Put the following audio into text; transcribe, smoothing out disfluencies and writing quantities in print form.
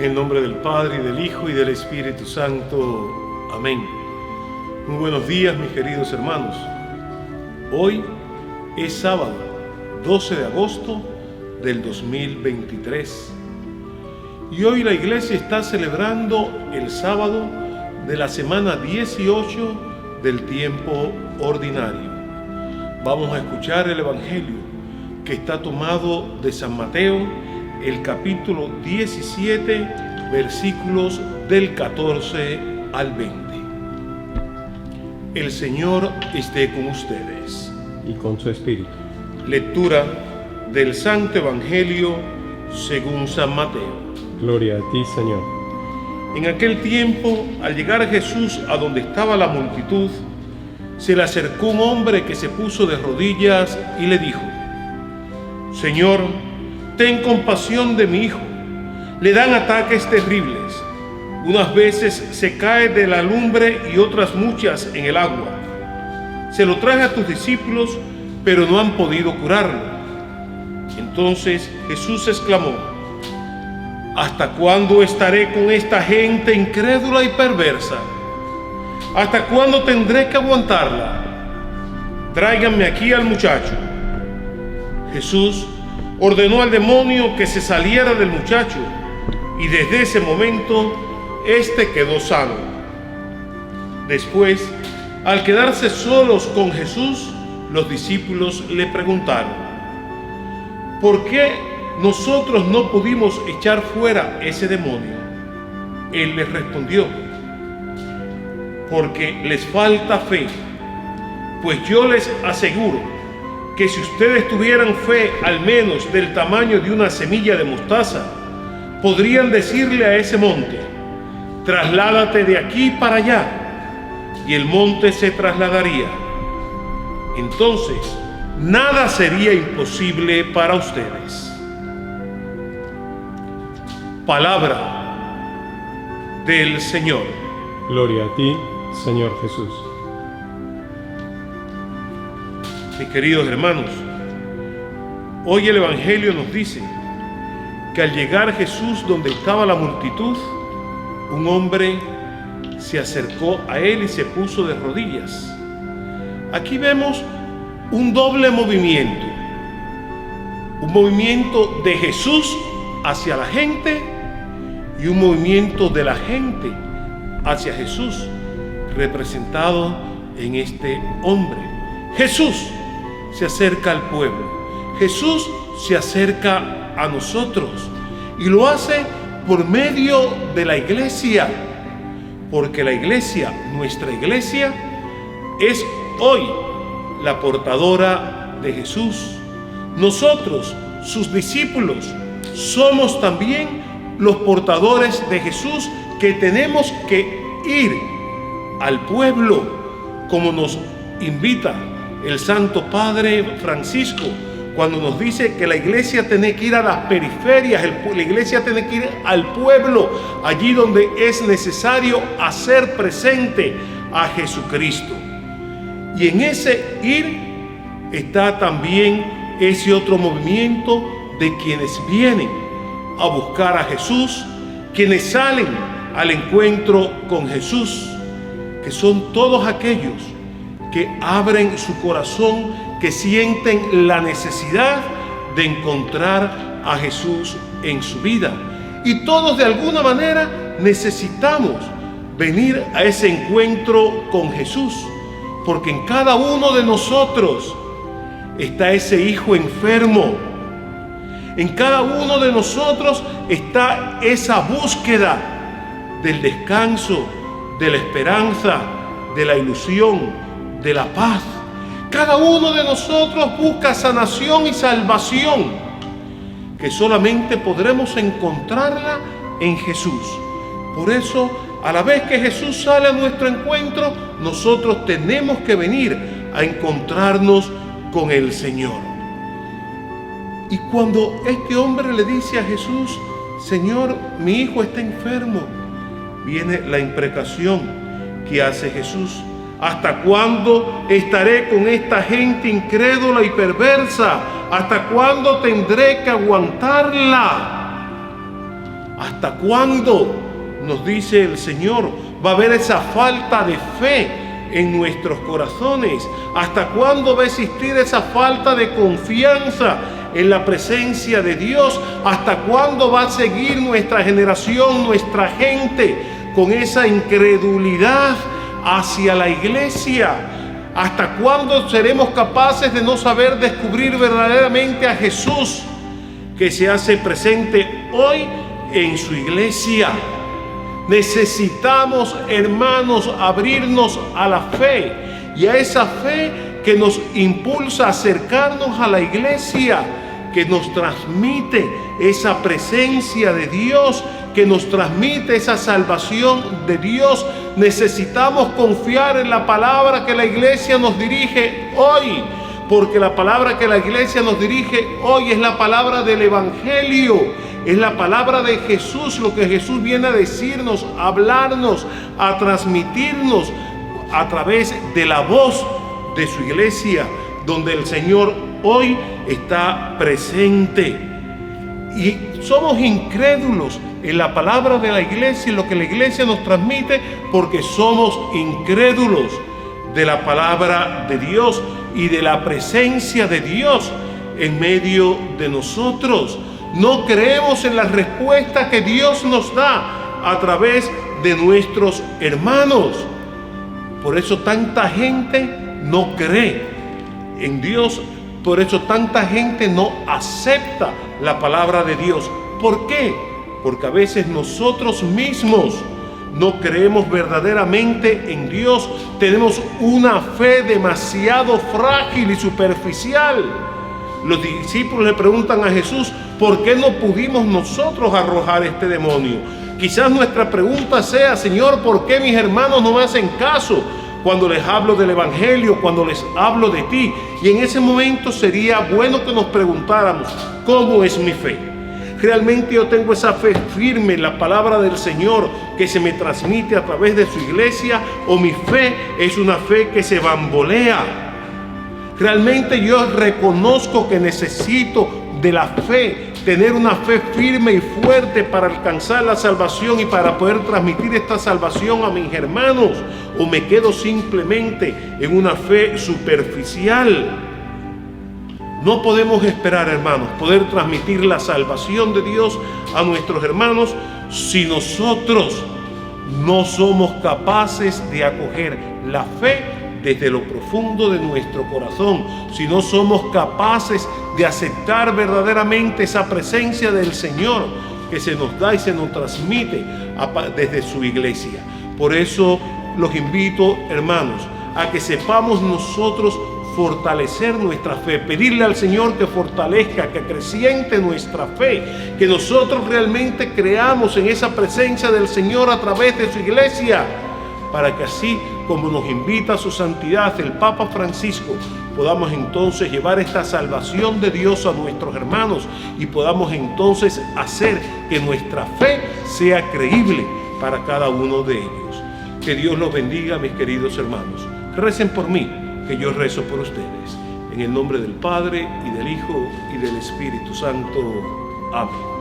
el nombre del Padre, y del Hijo, y del Espíritu Santo. Amén. Muy buenos días, mis queridos hermanos. Hoy es sábado, 12 de agosto del 2023. Y hoy la iglesia está celebrando el sábado de la semana 18 del tiempo ordinario. Vamos a escuchar el Evangelio que está tomado de San Mateo, el capítulo 17, versículos del 14 al 20. El Señor esté con ustedes. Y con su espíritu. Lectura del Santo Evangelio según San Mateo. Gloria a ti, Señor. En aquel tiempo, al llegar Jesús a donde estaba la multitud, se le acercó un hombre que se puso de rodillas y le dijo: Señor, ten compasión de mi hijo. Le dan ataques terribles. Unas veces se cae de la lumbre y otras muchas en el agua. Se lo traje a tus discípulos, pero no han podido curarlo. Entonces Jesús exclamó: ¿Hasta cuándo estaré con esta gente incrédula y perversa? ¿Hasta cuándo tendré que aguantarla? Tráiganme aquí al muchacho. Jesús ordenó al demonio que se saliera del muchacho, y desde ese momento éste quedó sano. Después, al quedarse solos con Jesús, los discípulos le preguntaron: ¿por qué nosotros no pudimos echar fuera ese demonio? Él les respondió: porque les falta fe. Pues yo les aseguro que si ustedes tuvieran fe al menos del tamaño de una semilla de mostaza, podrían decirle a ese monte: trasládate de aquí para allá, y el monte se trasladaría. Entonces, nada sería imposible para ustedes. Palabra del Señor. Gloria a ti, Señor Jesús. Mis queridos hermanos, hoy el Evangelio nos dice que al llegar Jesús donde estaba la multitud, un hombre se acercó a él y se puso de rodillas. Aquí vemos un doble movimiento. Un movimiento de Jesús hacia la gente y un movimiento de la gente hacia Jesús, representado en este hombre. Jesús se acerca al pueblo. Jesús se acerca a nosotros y lo hace por medio de la iglesia, porque la iglesia, nuestra iglesia, es hoy la portadora de Jesús. Nosotros, sus discípulos, somos también los portadores de Jesús, que tenemos que ir al pueblo, como nos invita el Santo Padre Francisco, cuando nos dice que la iglesia tiene que ir a las periferias, la iglesia tiene que ir al pueblo, allí donde es necesario hacer presente a Jesucristo. Y en ese ir está también ese otro movimiento de quienes vienen a buscar a Jesús, quienes salen al encuentro con Jesús, que son todos aquellos que abren su corazón, que sienten la necesidad de encontrar a Jesús en su vida. Y todos de alguna manera necesitamos venir a ese encuentro con Jesús, porque en cada uno de nosotros está ese hijo enfermo. En cada uno de nosotros está esa búsqueda del descanso, de la esperanza, de la ilusión, de la paz. Cada uno de nosotros busca sanación y salvación, que solamente podremos encontrarla en Jesús. Por eso, a la vez que Jesús sale a nuestro encuentro, nosotros tenemos que venir a encontrarnos con el Señor. Y cuando este hombre le dice a Jesús: Señor, mi hijo está enfermo, viene la imprecación que hace Jesús: ¿hasta cuándo estaré con esta gente incrédula y perversa? ¿Hasta cuándo tendré que aguantarla? ¿Hasta cuándo, nos dice el Señor, va a haber esa falta de fe en nuestros corazones? ¿Hasta cuándo va a existir esa falta de confianza en la presencia de Dios? ¿Hasta cuándo va a seguir nuestra generación, nuestra gente, con esa incredulidad hacia la iglesia? ¿Hasta cuándo seremos capaces de no saber descubrir verdaderamente a Jesús que se hace presente hoy en su iglesia? Necesitamos, hermanos, abrirnos a la fe, y a esa fe que nos impulsa a acercarnos a la iglesia, que nos transmite esa presencia de Dios, que nos transmite esa salvación de Dios. Necesitamos confiar en la palabra que la iglesia nos dirige hoy, porque la palabra que la iglesia nos dirige hoy es la palabra del Evangelio, es la palabra de Jesús, lo que Jesús viene a decirnos, a hablarnos, a transmitirnos a través de la voz de su iglesia, donde el Señor hoy está presente. Y somos incrédulos en la palabra de la iglesia, en lo que la iglesia nos transmite, porque somos incrédulos de la palabra de Dios y de la presencia de Dios en medio de nosotros. No creemos en la respuesta que Dios nos da a través de nuestros hermanos. Por eso tanta gente no cree en Dios. Por eso tanta gente no acepta la palabra de Dios. ¿Por qué? Porque a veces nosotros mismos no creemos verdaderamente en Dios. Tenemos una fe demasiado frágil y superficial. Los discípulos le preguntan a Jesús, ¿por qué no pudimos nosotros arrojar este demonio? Quizás nuestra pregunta sea, Señor, ¿por qué mis hermanos no me hacen caso cuando les hablo del Evangelio, cuando les hablo de ti? Y en ese momento sería bueno que nos preguntáramos, ¿cómo es mi fe? ¿Realmente yo tengo esa fe firme en la palabra del Señor que se me transmite a través de su iglesia? ¿O mi fe es una fe que se bambolea? ¿Realmente yo reconozco que necesito de la fe, tener una fe firme y fuerte para alcanzar la salvación y para poder transmitir esta salvación a mis hermanos? ¿O me quedo simplemente en una fe superficial? No podemos esperar, hermanos, poder transmitir la salvación de Dios a nuestros hermanos si nosotros no somos capaces de acoger la fe desde lo profundo de nuestro corazón, si no somos capaces de aceptar verdaderamente esa presencia del Señor que se nos da y se nos transmite desde su iglesia. Por eso los invito, hermanos, a que sepamos nosotros fortalecer nuestra fe, pedirle al Señor que fortalezca, que acreciente nuestra fe, que nosotros realmente creamos en esa presencia del Señor a través de su iglesia, para que así como nos invita a su santidad el Papa Francisco, podamos entonces llevar esta salvación de Dios a nuestros hermanos y podamos entonces hacer que nuestra fe sea creíble para cada uno de ellos. Que Dios los bendiga, mis queridos hermanos. Recen por mí, que yo rezo por ustedes. En el nombre del Padre, y del Hijo, y del Espíritu Santo. Amén.